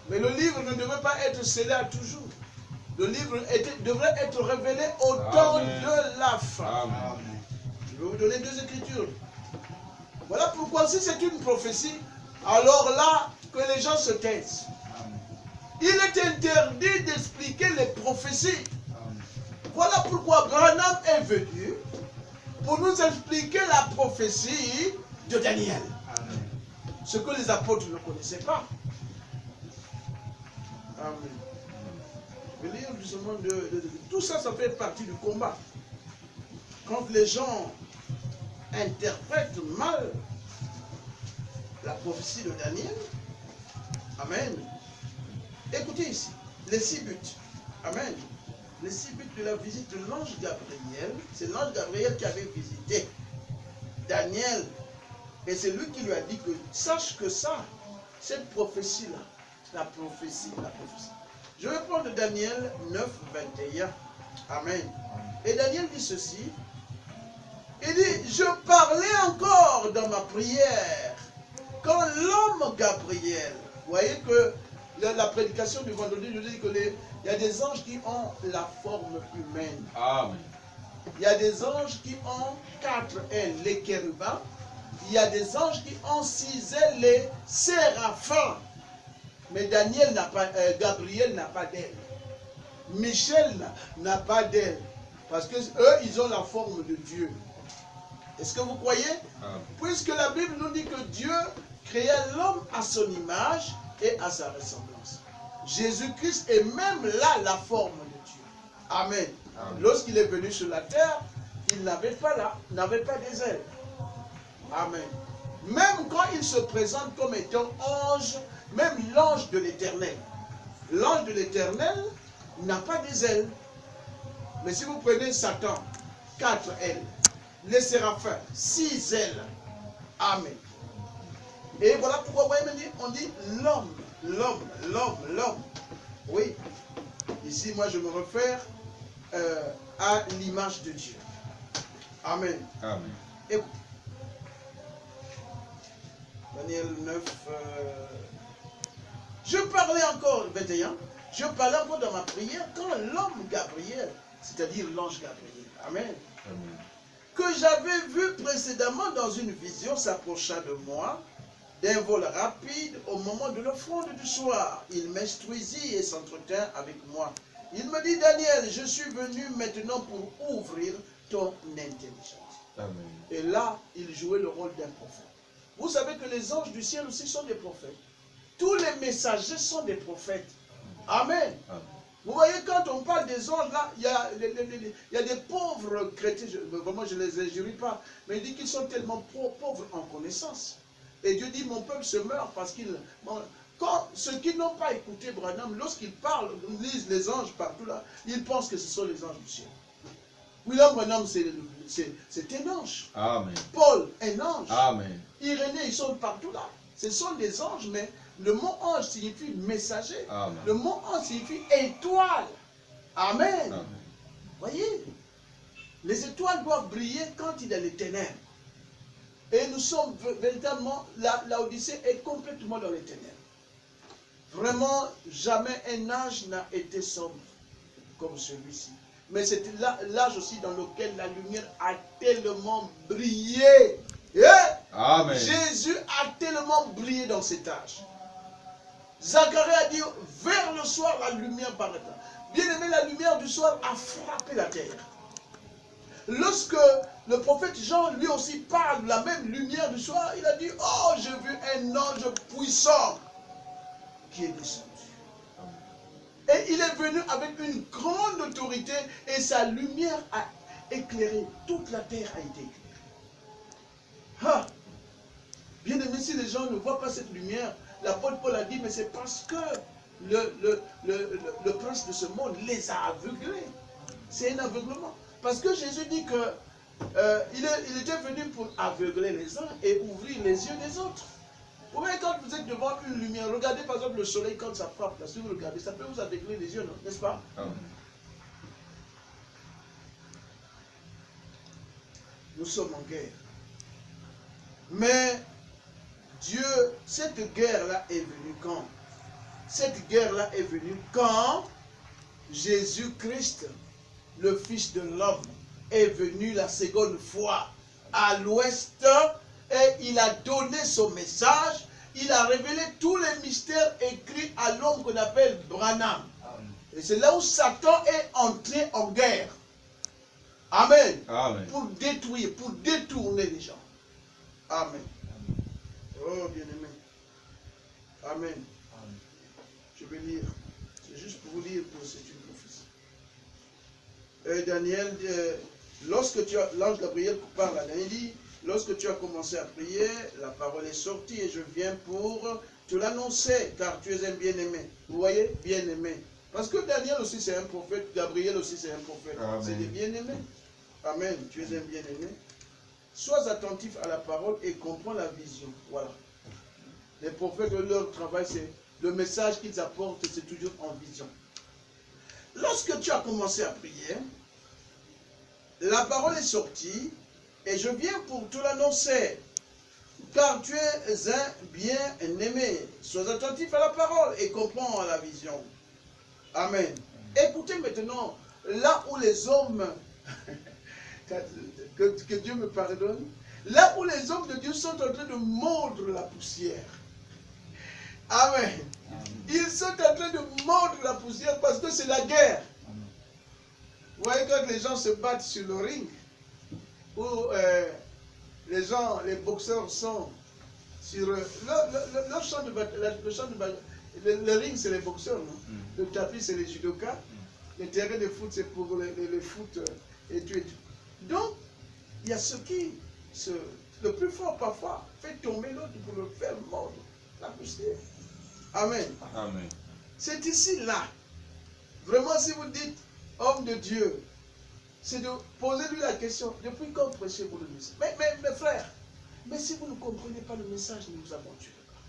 Speaker 1: Mais le livre ne devait pas être scellé à toujours. Le livre devrait être révélé au temps de la fin.
Speaker 2: Amen.
Speaker 1: Je vais vous donner 2 écritures. Voilà pourquoi si c'est une prophétie, alors là, que les gens se taisent. Il est interdit d'expliquer les prophéties. Voilà pourquoi Branham est venu pour nous expliquer la prophétie de Daniel.
Speaker 3: Amen.
Speaker 1: Ce que les apôtres ne connaissaient pas. Amen. Je vais lire justement tout ça, ça fait partie du combat. Quand les gens interprètent mal la prophétie de Daniel, amen. Écoutez ici, les 6 buts. Amen. Les 6 buts de la visite de l'ange Gabriel, c'est l'ange Gabriel qui avait visité Daniel. Et c'est lui qui lui a dit que sache que ça, cette prophétie-là, la prophétie. Je vais prendre Daniel 9, 21. Amen. Et Daniel dit ceci. Il dit, je parlais encore dans ma prière quand l'homme Gabriel, vous voyez que la prédication du vendredi, je dis qu'il y a des anges qui ont la forme humaine.
Speaker 2: Amen.
Speaker 1: Il y a des anges qui ont 4 ailes, les chérubins. Il y a des anges qui ont 6 ailes, les séraphins. Mais Daniel n'a pas, Gabriel n'a pas d'aile. Michel n'a pas d'aile. Parce que eux, ils ont la forme de Dieu. Est-ce que vous croyez?
Speaker 2: Amen.
Speaker 1: Puisque la Bible nous dit que Dieu créa l'homme à son image et à sa ressemblance. Jésus-Christ est même là la forme de Dieu. Amen.
Speaker 2: Amen.
Speaker 1: Lorsqu'il est venu sur la terre, il n'avait pas des ailes. Amen. Même quand il se présente comme étant ange, même l'ange de l'Éternel. L'ange de l'Éternel n'a pas des ailes. Mais si vous prenez Satan, 4 ailes. Les séraphins, 6 ailes. Amen. Et voilà pourquoi on dit l'homme. Oui. Ici, moi, je me réfère à l'image de Dieu. Amen.
Speaker 2: Amen.
Speaker 1: Écoute. Daniel 9. Je parlais encore, 21. Je parlais encore dans ma prière quand l'homme Gabriel, c'est-à-dire l'ange Gabriel, Amen,
Speaker 2: Amen.
Speaker 1: que j'avais vu précédemment dans une vision, s'approcha de moi d'un vol rapide au moment de l'offrande du soir. Il m'instruisit et s'entretint avec moi. Il me dit, Daniel, je suis venu maintenant pour ouvrir ton intelligence.
Speaker 2: Amen.
Speaker 1: Et là, il jouait le rôle d'un prophète. Vous savez que les anges du ciel aussi sont des prophètes. Tous les messagers sont des prophètes. Amen.
Speaker 2: Amen.
Speaker 1: Vous voyez, quand on parle des anges, là, il y a des pauvres chrétiens, vraiment je ne les injurie pas, mais il dit qu'ils sont tellement pauvres en connaissance. Et Dieu dit, mon peuple se meurt parce qu'ils... Quand ceux qui n'ont pas écouté Branham, lorsqu'ils parlent, lisent les anges partout là, ils pensent que ce sont les anges du ciel. William Branham, c'est un ange.
Speaker 2: Amen.
Speaker 1: Paul, un ange.
Speaker 2: Amen.
Speaker 1: Irénée, ils sont partout là. Ce sont des anges, mais le mot ange signifie messager.
Speaker 2: Amen.
Speaker 1: Le mot ange signifie étoile. Amen.
Speaker 2: Amen.
Speaker 1: Voyez, les étoiles doivent briller quand il y a les ténèbres. Et nous sommes véritablement, la Odyssée est complètement dans les ténèbres. Vraiment, jamais un âge n'a été sombre comme celui-ci. Mais c'était l'âge aussi dans lequel la lumière a tellement brillé. Et
Speaker 2: Amen.
Speaker 1: Jésus a tellement brillé dans cet âge. Zacharie a dit, vers le soir, la lumière paraîtra. Bien aimé, la lumière du soir a frappé la terre. Lorsque le prophète Jean, lui aussi, parle de la même lumière du soir, il a dit, oh, j'ai vu un ange puissant qui est descendu. Et il est venu avec une grande autorité et sa lumière a éclairé. Toute la terre a été éclairée. Ah, bien aimé, si les gens ne voient pas cette lumière, l'apôtre Paul a dit, mais c'est parce que le prince de ce monde les a aveuglés. C'est un aveuglement. Parce que Jésus dit que il était venu pour aveugler les uns et ouvrir les yeux des autres. Vous voyez, quand vous êtes devant une lumière, regardez par exemple le soleil quand ça frappe, là, si vous regardez, ça peut vous aveugler les yeux, n'est-ce pas?
Speaker 2: Amen.
Speaker 1: Nous sommes en guerre. Mais Dieu, cette guerre-là est venue quand? Cette guerre-là est venue quand Jésus-Christ, le Fils de l'homme, est venu la seconde fois à l'ouest et il a donné son message. Il a révélé tous les mystères écrits à l'homme qu'on appelle Branham. Et c'est là où Satan est entré en guerre. Amen.
Speaker 2: Amen.
Speaker 1: Pour détruire, pour détourner les gens. Amen. Oh, bien-aimé. Amen. Je vais lire. C'est juste pour vous dire que c'est une prophétie. Daniel, lorsque tu as, l'ange Gabriel parle à Daniel, dit, lorsque tu as commencé à prier, la parole est sortie et je viens pour te l'annoncer, car tu es un bien-aimé. Vous voyez, bien-aimé. Parce que Daniel aussi c'est un prophète, Gabriel aussi c'est un prophète. C'est des bien-aimés. Amen. Tu es un bien-aimé. Sois attentif à la parole et comprends la vision. Voilà. Les prophètes, leur travail, c'est le message qu'ils apportent, c'est toujours en vision. Lorsque tu as commencé à prier, la parole est sortie et je viens pour te l'annoncer. Car tu es un bien-aimé. Sois attentif à la parole et comprends la vision. Amen. Écoutez maintenant, là où les hommes, que Dieu me pardonne, là où les hommes de Dieu sont en train de mordre la poussière. Amen. Ils sont en train de mordre la poussière parce que c'est la guerre. Vous voyez quand les gens se battent sur le ring, où les gens, les boxeurs sont sur leur champ de bataille, le ring c'est les boxeurs, non? Le tapis c'est les judokas, le terrain de foot c'est pour le foot et tout et tout. Donc, il y a ce qui, le plus fort parfois, fait tomber l'autre pour le faire mordre la poussière. Amen.
Speaker 2: Amen.
Speaker 1: C'est ici, là. Vraiment, si vous dites, homme de Dieu, c'est de poser lui la question, depuis quand prêchez-vous le message? Mais frère, mais si vous ne comprenez pas le message, ne vous aventurez pas.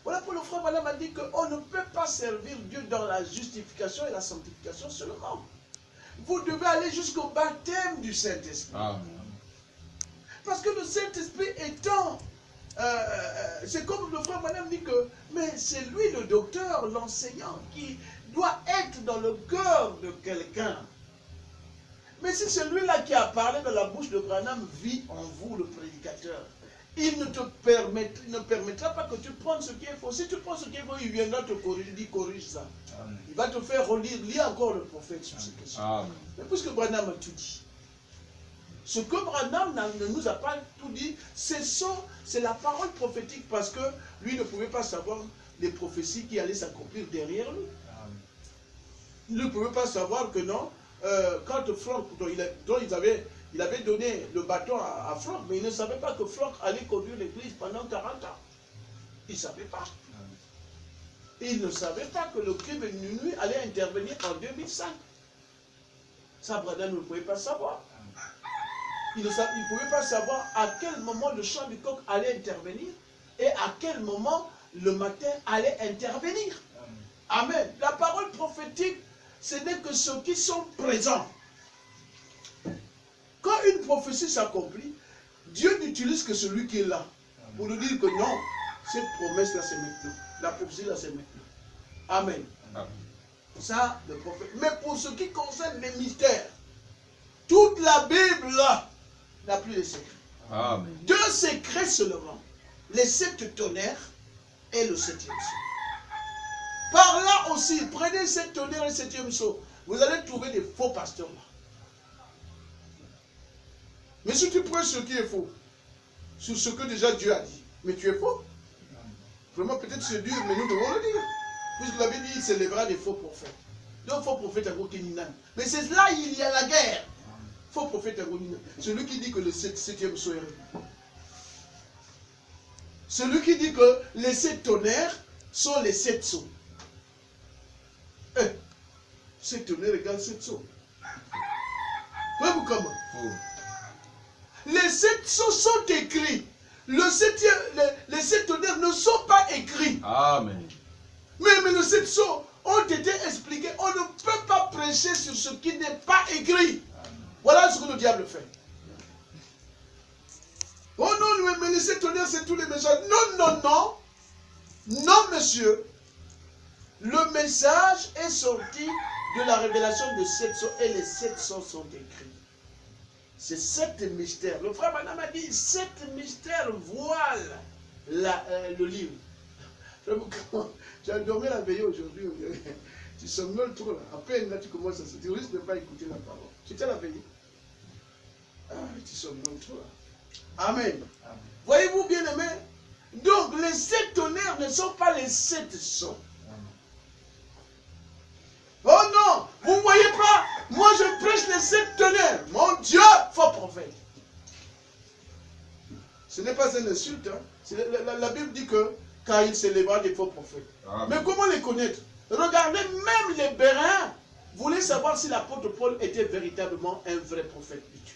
Speaker 1: Voilà pour le frère Madame a dit qu'on ne peut pas servir Dieu dans la justification et la sanctification seulement. Vous devez aller jusqu'au baptême du Saint-Esprit.
Speaker 2: Amen.
Speaker 1: Parce que le Saint-Esprit étant c'est comme le frère Branham dit que, mais c'est lui le docteur, l'enseignant, qui doit être dans le cœur de quelqu'un. Mais si celui-là qui a parlé dans la bouche de Branham vit en vous, le prédicateur, il ne permettra pas que tu prennes ce qui est faux. Si tu prends ce qui est faux, il viendra te corriger, il dit corrige ça.
Speaker 3: Amen.
Speaker 1: Il va te faire relire, lis encore le prophète sur ces questions.
Speaker 2: Amen.
Speaker 1: Mais puisque Branham a tout dit, ce que Branham ne nous a pas tout dit, c'est la parole prophétique, parce que lui ne pouvait pas savoir les prophéties qui allaient s'accomplir derrière lui.
Speaker 3: Amen.
Speaker 1: Il ne pouvait pas savoir que non, quand Franck, il avait donné le bâton à Franck, mais il ne savait pas que Franck allait conduire l'église pendant 40 ans. Il ne savait pas. Il ne savait pas que le crime de nuit allait intervenir en 2005. Ça, Branham ne pouvait pas savoir. Il ne pouvait pas savoir à quel moment le chant du coq allait intervenir et à quel moment le matin allait intervenir. Amen. La parole prophétique, ce n'est que ceux qui sont présents. Quand une prophétie s'accomplit, Dieu n'utilise que celui qui est là pour nous dire que non, cette promesse-là c'est maintenant. La prophétie-là c'est maintenant. Amen.
Speaker 2: Amen.
Speaker 1: Ça, le prophète. Mais pour ce qui concerne les mystères, toute la Bible là n'a plus de secrets.
Speaker 2: Amen.
Speaker 1: 2 secrets seulement. Les 7 tonnerres et le 7e sceau. Par là aussi, prenez 7 tonnerres et le 7e sceau. Vous allez trouver des faux pasteurs là. Mais si tu prends ce qui est faux, sur ce que déjà Dieu a dit, mais tu es faux. Vraiment, peut-être c'est dur, mais nous devons le dire. Puisque la Bible dit qu'il s'élèvera des faux prophètes. Donc, faux prophète à Gokéninan. Mais c'est là il y a la guerre. Faux prophète à Gokéninan. Celui qui dit que le 7e sceau est révélé. Celui qui dit que les 7 tonnerres sont les 7 sceaux. 7 tonnerres égale 7 sceaux. Voyez-vous comment? Les 7 sceaux sont écrits. Les 7 tonnerres ne sont pas écrits.
Speaker 2: Amen.
Speaker 1: Mais les 7 sceaux ont été expliqués. On ne peut pas prêcher sur ce qui n'est pas écrit. Voilà ce que le diable fait. Oh non, mais les 7 tonnerres, c'est tous les messages. Non, non, non. Non, monsieur. Le message est sorti de la révélation de 7 sceaux et les 7 sceaux sont écrits. C'est 7 mystères. Le frère Branham a dit 7 mystères voilent le livre. Tu as dormi la veillée aujourd'hui. Tu somnoles trop là. À peine là tu commences à se dire, tu risques de ne pas écouter la parole. Tu t'es la veillée. Ah, tu somnoles trop là. Amen.
Speaker 3: Amen.
Speaker 1: Voyez-vous bien aimé? Donc les 7 tonnerres ne sont pas les 7 sceaux. Oh non, vous ne voyez pas, moi je prêche les 7 tonnerres. Mon Dieu, faux prophète. Ce n'est pas une insulte. Hein. La Bible dit que car il s'élèvera des faux prophètes.
Speaker 2: Amen.
Speaker 1: Mais comment les connaître? Regardez, même les Béréens voulaient savoir si l'apôtre Paul était véritablement un vrai prophète de Dieu.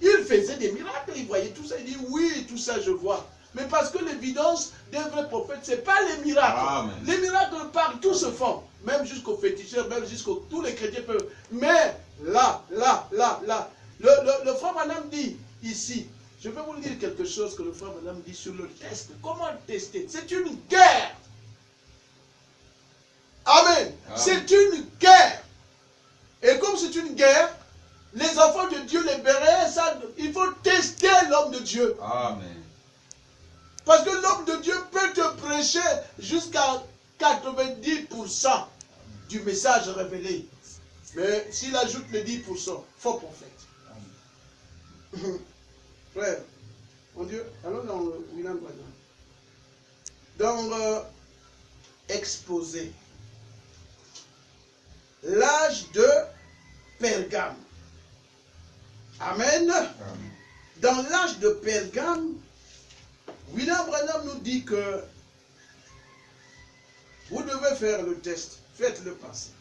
Speaker 1: Il faisait des miracles, il voyait tout ça, il dit oui, tout ça je vois. Mais parce que l'évidence d'un vrai prophète, ce n'est pas les miracles.
Speaker 2: Amen.
Speaker 1: Les miracles partout se font. Même jusqu'aux féticheurs, même jusqu'aux... Tous les chrétiens peuvent. Mais là. Le frère Branham dit ici, je vais vous dire quelque chose que le frère Branham dit sur le test. Comment tester? C'est une guerre. Amen. C'est une guerre. Et comme c'est une guerre, les enfants de Dieu, les Béréens, il faut tester l'homme de Dieu.
Speaker 2: Amen.
Speaker 1: Parce que l'homme de Dieu peut te prêcher jusqu'à 90% du message révélé. Mais s'il ajoute les 10%, faux prophète. Frère, mon Dieu, allons dans William Branham. Dans exposé l'âge de Pergame. Amen.
Speaker 2: Amen.
Speaker 1: Dans l'âge de Pergame, William Branham nous dit que vous devez faire le test. Faites-le passer.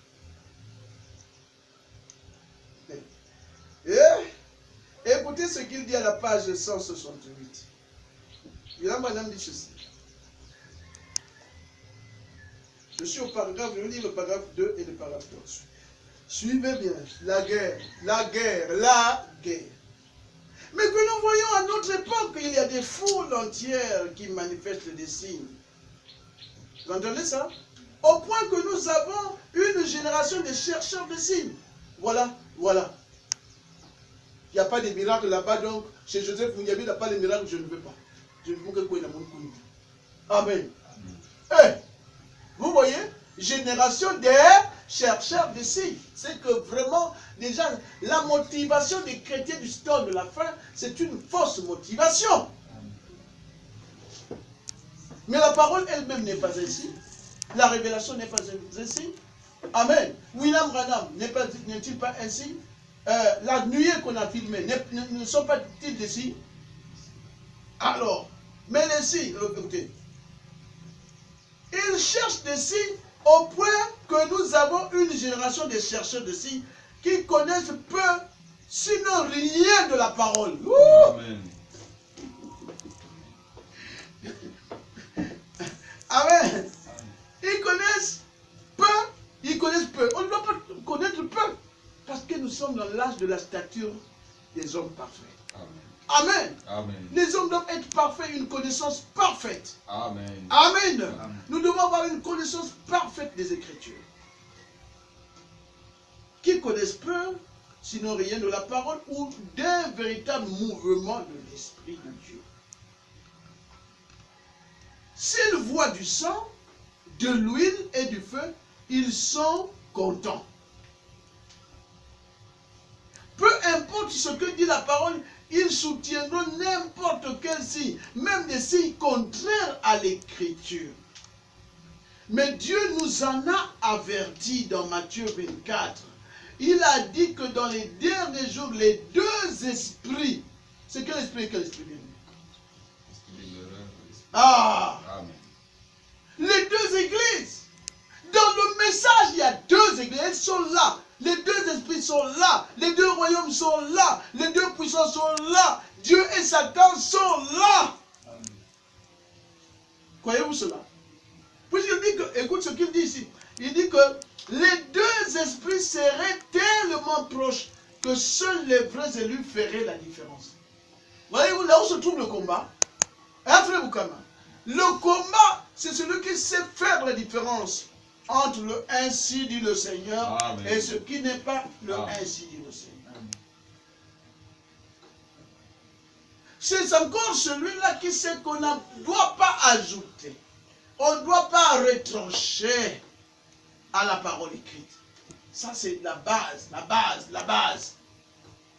Speaker 1: Et écoutez ce qu'il dit à la page 168. William Branham dit ceci. Je suis au paragraphe, je vais lire le paragraphe 2 et le paragraphe 3. Suivez bien. La guerre. Mais que nous voyons à notre époque, il y a des foules entières qui manifestent des signes. Vous entendez ça? Au point que nous avons une génération de chercheurs de signes. Voilà, voilà. Il n'y a pas de miracles là-bas, donc chez Joseph Mouniabi, il n'y a pas de miracles, je ne veux pas. Je ne veux que quoi il y a mon connu. Amen. Hey, vous voyez, génération des chercheurs de signes. C'est que vraiment, déjà, la motivation des chrétiens du temps de la fin, c'est une fausse motivation. Mais la parole elle-même n'est pas ainsi. La révélation n'est pas ainsi. Amen. William Branham n'est-il pas ainsi? La nuée qu'on a filmée ne sont pas-ils des signes? Alors, mais les signes, écoutez, ils cherchent des signes au point que nous avons une génération de chercheurs de signes qui connaissent peu, sinon rien de la parole.
Speaker 2: Amen.
Speaker 1: Amen. Ils connaissent peu. On ne doit pas connaître peu. Parce que nous sommes dans l'âge de la stature des hommes parfaits.
Speaker 2: Amen.
Speaker 1: Amen.
Speaker 2: Amen.
Speaker 1: Les hommes doivent être parfaits, une connaissance parfaite.
Speaker 2: Amen.
Speaker 1: Amen.
Speaker 3: Amen.
Speaker 1: Nous devons avoir une connaissance parfaite des Écritures. Qui connaissent peu, sinon rien de la parole ou d'un véritable mouvement de l'Esprit de Dieu. S'ils voient du sang, de l'huile et du feu, ils sont contents. Peu importe ce que dit la parole, ils soutiendront n'importe quel signe, même des signes contraires à l'Écriture. Mais Dieu nous en a avertis dans Matthieu 24. Il a dit que dans les derniers jours, les deux esprits, c'est quel esprit bien? Ah!
Speaker 2: Amen.
Speaker 1: Les deux églises. Dans le message, il y a deux églises. Elles sont là. Les deux esprits sont là. Les deux royaumes sont là. Les deux puissances sont là. Dieu et Satan sont là. Croyez-vous cela? Puisqu'il dit que, écoute ce qu'il dit ici. Il dit que les deux esprits seraient tellement proches que seuls les vrais élus feraient la différence. Voyez-vous là où se trouve le combat? Hein, frère Boukama? Le combat, c'est celui qui sait faire la différence entre le ainsi dit le Seigneur
Speaker 2: Amen.
Speaker 1: et ce qui n'est pas le
Speaker 2: Amen.
Speaker 1: ainsi dit le Seigneur. C'est encore celui-là qui sait qu'on ne doit pas ajouter, on ne doit pas retrancher à la parole écrite. Ça c'est la base, la base, la base.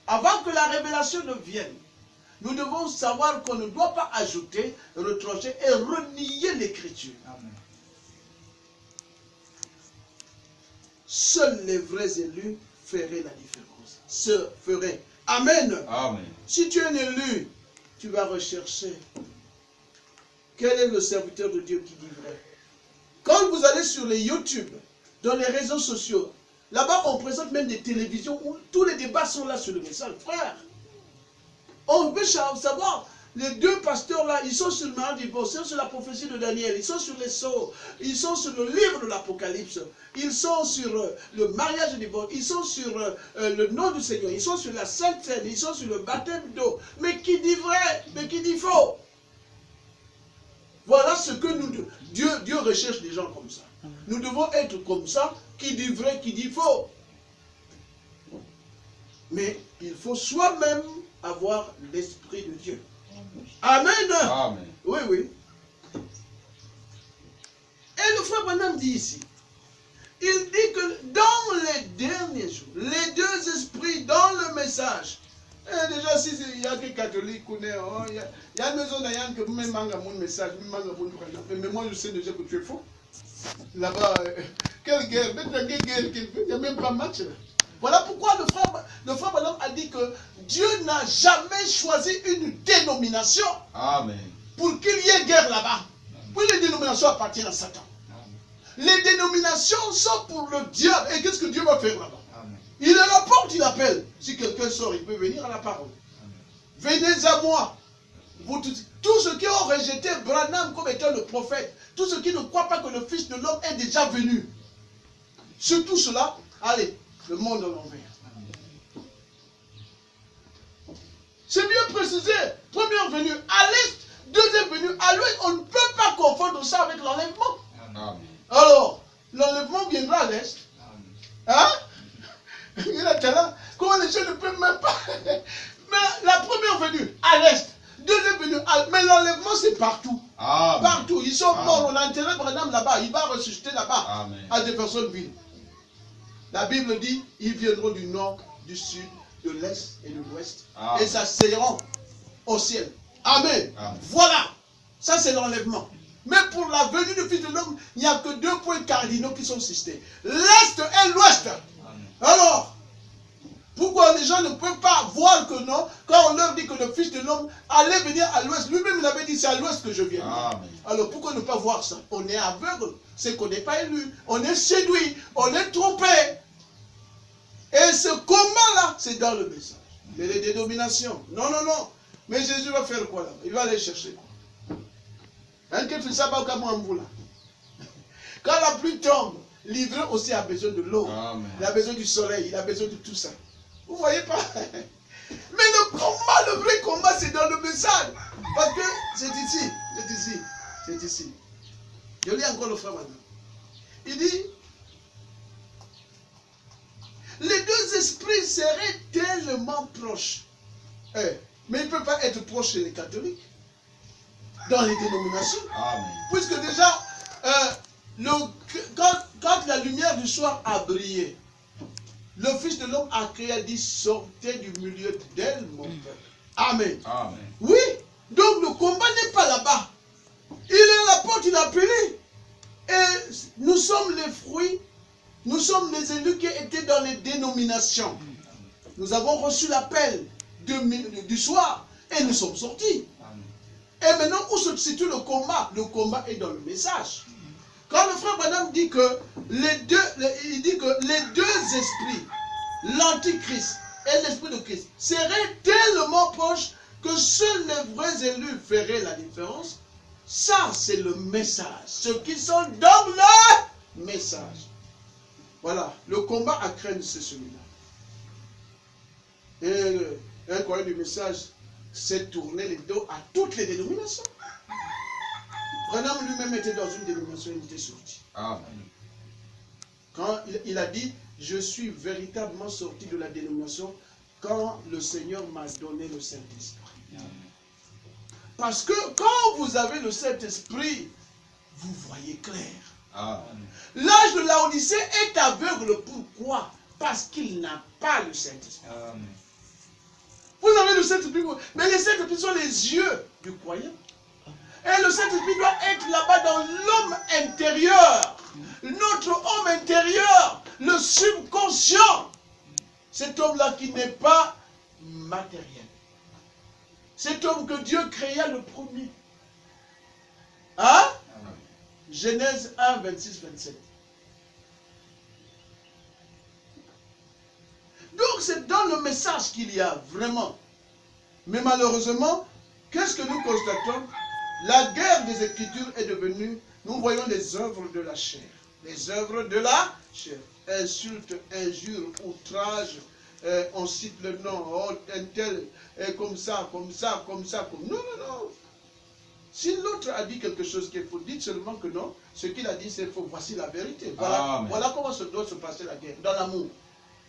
Speaker 1: Avant que la révélation ne vienne, nous devons savoir qu'on ne doit pas ajouter, retrancher et renier l'écriture. Seuls les vrais élus feraient la différence. Se feraient. Amen.
Speaker 2: Amen.
Speaker 1: Si tu es un élu, tu vas rechercher quel est le serviteur de Dieu qui dit vrai. Quand vous allez sur les YouTube, dans les réseaux sociaux, là-bas on présente même des télévisions où tous les débats sont là sur le message. Frère, on veut savoir, les deux pasteurs là, ils sont sur le mariage divorce, ils sont sur la prophétie de Daniel, ils sont sur les sceaux, ils sont sur le livre de l'Apocalypse, ils sont sur le mariage de divorce, ils sont sur le nom du Seigneur, ils sont sur la Sainte Seine, ils sont sur le baptême d'eau. Mais qui dit vrai, mais qui dit faux? Voilà ce que Dieu recherche des gens comme ça. Nous devons être comme ça, qui dit vrai, qui dit faux. Mais il faut soi-même avoir l'Esprit de Dieu. Amen.
Speaker 2: Amen.
Speaker 1: Oui, oui. Et le frère Branham dit ici, il dit que dans les derniers jours, les deux esprits dans le message, et déjà si il y a des catholiques, il y a une maison d'Ayan que vous-même mangez mon message, mais moi je sais déjà que tu es faux. Là-bas, quelle guerre, il n'y a même pas match là. Voilà pourquoi le frère Branham a dit que Dieu n'a jamais choisi une dénomination
Speaker 2: Amen.
Speaker 1: pour qu'il y ait guerre là-bas. Puis les dénominations appartiennent à Satan. Les dénominations sont pour le diable. Et qu'est-ce que Dieu va faire là-bas? Il est à la porte, il appelle. Si quelqu'un sort, il peut venir à la parole. Venez à moi. Vous tous ceux qui ont rejeté Branham comme étant le prophète, tous ceux qui ne croient pas que le Fils de l'homme est déjà venu. Surtout cela, allez, le monde en l'envers. C'est bien précisé. Première venue à l'est, deuxième venue à l'ouest. On ne peut pas confondre ça avec l'enlèvement.
Speaker 2: Amen.
Speaker 1: Alors, l'enlèvement viendra à l'est. Hein? Il a là. Comment les gens ne peuvent même pas. Mais la première venue à l'est, deuxième venue à l'est. Mais l'enlèvement, c'est partout.
Speaker 2: Amen.
Speaker 1: Partout. Ils sont morts. On a enterré Branham là-bas. Il va ressusciter là-bas.
Speaker 2: Amen.
Speaker 1: À Jeffersonville. La Bible dit ils viendront du nord, du sud, de l'est et de l'ouest. Et s'asseyeront au ciel. Amen.
Speaker 2: Amen.
Speaker 1: Voilà. Ça, c'est l'enlèvement. Mais pour la venue du Fils de l'homme, il n'y a que deux points cardinaux qui sont suscités. L'est et l'ouest. Alors, pourquoi les gens ne peuvent pas voir que non, quand on leur dit que le Fils de l'homme allait venir à l'ouest, lui-même il avait dit c'est à l'ouest que je viens.
Speaker 2: Amen.
Speaker 1: Alors pourquoi ne pas voir ça? On est aveugle, c'est qu'on n'est pas élu, on est séduit, on est trompé. Et ce combat-là, c'est dans le message. Mais les dénominations, non, non, non. Mais Jésus va faire quoi là? Il va aller chercher quoi? Quand la pluie tombe, l'ivraie aussi a besoin de l'eau. Il a besoin du soleil, il a besoin de tout ça. Vous voyez pas? Mais le combat, le vrai combat, c'est dans le message. Parce que c'est ici, c'est ici, c'est ici. Je lis encore le frère maintenant. Il dit, les deux esprits seraient tellement proches. Mais ils ne peuvent pas être proches chez les catholiques. Dans les dénominations.
Speaker 2: Amen.
Speaker 1: Puisque déjà, quand la lumière du soir a brillé, le Fils de l'homme a crié, a dit, sortez du milieu d'elle, mon peuple. Amen.
Speaker 2: Amen.
Speaker 1: Oui, donc le combat n'est pas là-bas. Il est à la porte, il a appelé. Et nous sommes les fruits, nous sommes les élus qui étaient dans les dénominations. Nous avons reçu l'appel du soir et nous sommes sortis. Et maintenant, où se situe le combat? Le combat est dans le message. Quand le frère Branham dit que les deux esprits, l'antichrist et l'esprit de Christ, seraient tellement proches que seuls les vrais élus feraient la différence, ça c'est le message. Ceux qui sont dans le message. Voilà, le combat à craindre, c'est celui-là. Et un croyant du message, c'est tourner les dos à toutes les dénominations. Branham lui-même était dans une dénomination, il était sorti.
Speaker 2: Amen.
Speaker 1: Quand il a dit, je suis véritablement sorti de la dénomination quand le Seigneur m'a donné le Saint-Esprit. Parce que quand vous avez le Saint-Esprit, vous voyez clair.
Speaker 2: Amen.
Speaker 1: L'âge de Laodicée est aveugle. Pourquoi? Parce qu'il n'a pas le Saint-Esprit. Vous avez le Saint-Esprit, mais le Saint-Esprit sont les yeux du croyant. Et le Saint-Esprit doit être là-bas dans l'homme intérieur. Notre homme intérieur, le subconscient. Cet homme-là qui n'est pas matériel. Cet homme que Dieu créa le premier. Hein? Genèse 1, 26, 27. Donc c'est dans le message qu'il y a vraiment. Mais malheureusement, qu'est-ce que nous constatons? La guerre des Écritures est devenue, nous voyons les œuvres de la chair. Les œuvres de la chair. Insultes, injures, outrages, on cite le nom, oh, un tel, comme ça, comme ça, comme ça, comme... Non, non, non. Si l'autre a dit quelque chose qu'il faut, dites seulement que non. Ce qu'il a dit, c'est faux. Voici la vérité. Voilà, voilà comment doit se passer la guerre, dans l'amour.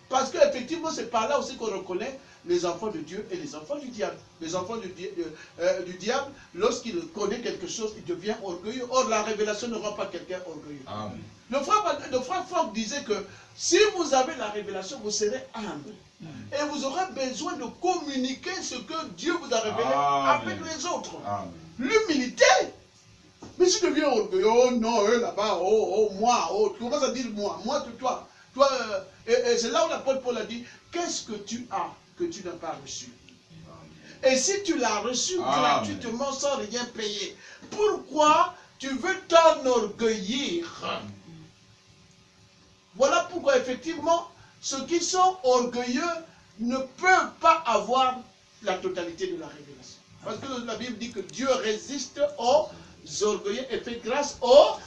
Speaker 1: Parce qu'effectivement, c'est par là aussi qu'on reconnaît les enfants de Dieu et les enfants du diable. Les enfants du diable, lorsqu'il connaît quelque chose, il devient orgueilleux. Or, la révélation ne rend pas quelqu'un orgueilleux.
Speaker 2: Amen.
Speaker 1: Le frère Franck disait que si vous avez la révélation, vous serez humble. Et vous aurez besoin de communiquer ce que Dieu vous a révélé avec les autres. L'humilité. Mais si tu deviens orgueilleux, oh non, eux là-bas, oh moi, oh, tu commences à dire moi, toi. Et c'est là où l'apôtre Paul a dit, qu'est-ce que tu as que tu n'as pas reçu? Et si tu l'as reçu gratuitement sans rien payer, pourquoi tu veux t'enorgueillir? Voilà pourquoi effectivement, ceux qui sont orgueilleux ne peuvent pas avoir la totalité de la révélation. Parce que la Bible dit que Dieu résiste aux orgueilleux et fait grâce aux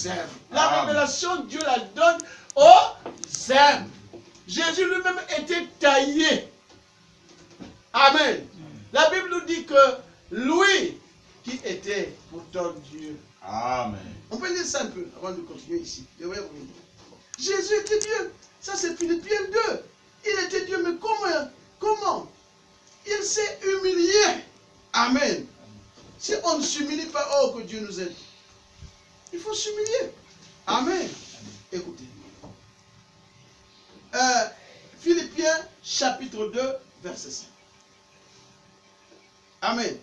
Speaker 1: humbles. La révélation, Dieu la donne aux humbles. Jésus lui-même était taillé. Amen. La Bible nous dit que lui qui était pourtant Dieu.
Speaker 2: Amen.
Speaker 1: On peut lire ça un peu avant de continuer ici. Jésus était Dieu. Ça c'est Philippiens 2. Il était Dieu, mais comment? Il s'est humilié. Amen. Si on ne s'humilie pas, oh que Dieu nous aide. Il faut s'humilier. Amen. Écoutez. Philippiens chapitre 2, verset 5. Amen.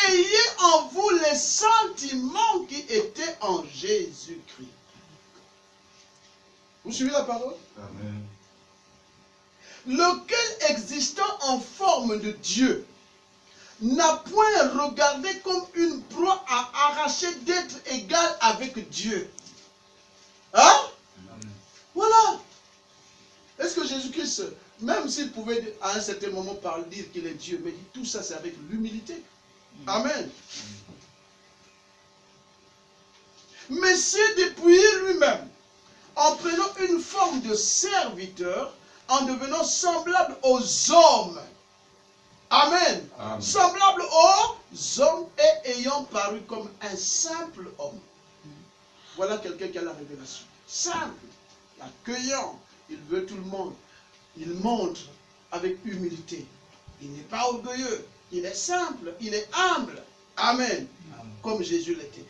Speaker 1: Ayez en vous les sentiments qui étaient en Jésus-Christ. Vous suivez la parole?
Speaker 2: Amen.
Speaker 1: Lequel existant en forme de Dieu n'a point regardé comme une proie à arracher d'être égal avec Dieu. Hein? Voilà. Est-ce que Jésus-Christ, même s'il pouvait à un certain moment dire qu'il est Dieu, mais tout ça c'est avec l'humilité. Amen. Mais c'est dépouillé lui-même, en prenant une forme de serviteur, en devenant semblable aux hommes. Amen.
Speaker 2: Amen.
Speaker 1: Semblable aux hommes et ayant paru comme un simple homme. Voilà quelqu'un qui a la révélation. Simple, accueillant, il veut tout le monde. Il montre avec humilité. Il n'est pas orgueilleux, il est simple, il est humble. Amen. Comme Jésus l'était.